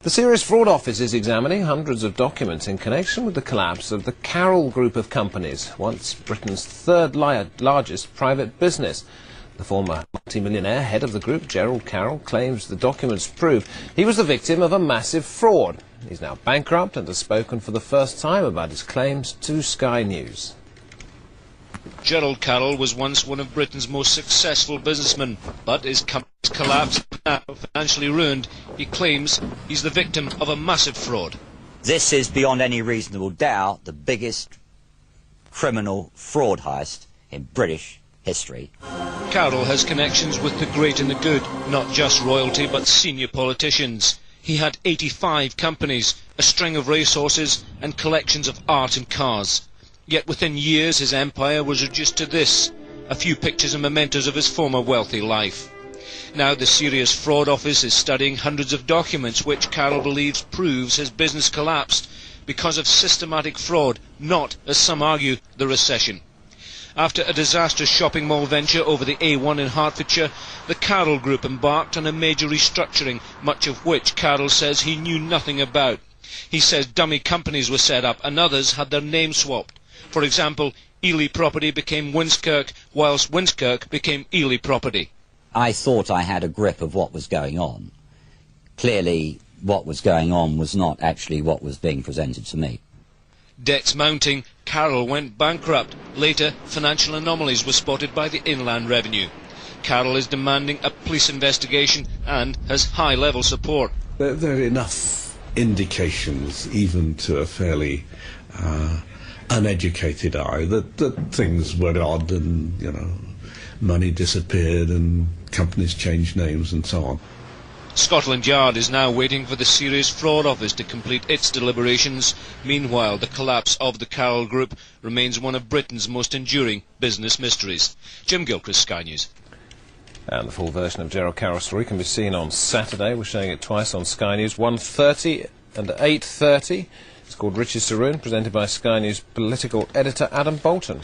The Serious Fraud Office is examining hundreds of documents in connection with the collapse of the Carroll group of companies, once Britain's third largest private business. The former multimillionaire head of the group, Gerald Carroll, claims the documents prove he was the victim of a massive fraud. He's now bankrupt and has spoken for the first time about his claims to Sky News. Gerald Carroll was once one of Britain's most successful businessmen, but his company's collapsed, now financially ruined. He claims he's the victim of a massive fraud. This is, beyond any reasonable doubt, the biggest criminal fraud heist in British history. Carroll has connections with the great and the good, not just royalty but senior politicians. He had 85 companies, a string of racehorses and collections of art and cars. Yet within years his empire was reduced to this, a few pictures and mementos of his former wealthy life. Now the Serious Fraud Office is studying hundreds of documents which Carroll believes proves his business collapsed because of systematic fraud, not, as some argue, the recession. After a disastrous shopping mall venture over the A1 in Hertfordshire, the Carroll Group embarked on a major restructuring, much of which Carroll says he knew nothing about. He says dummy companies were set up and others had their names swapped. For example, Ely Property became Winskirk, whilst Winskirk became Ely Property. I thought I had a grip of what was going on. Clearly, what was going on was not actually what was being presented to me. Debts mounting, Carroll went bankrupt. Later, financial anomalies were spotted by the Inland Revenue. Carroll is demanding a police investigation and has high-level support. There are enough indications, even to a fairly uneducated eye, that things were odd and, money disappeared and companies changed names and so on. Scotland Yard is now waiting for the Serious Fraud Office to complete its deliberations. Meanwhile, the collapse of the Carroll Group remains one of Britain's most enduring business mysteries. Jim Gilchrist, Sky News. And the full version of Gerald Carroll's story can be seen on Saturday. We're showing it twice on Sky News, 1:30 and 8:30. It's called Riches to Ruin, presented by Sky News political editor Adam Bolton.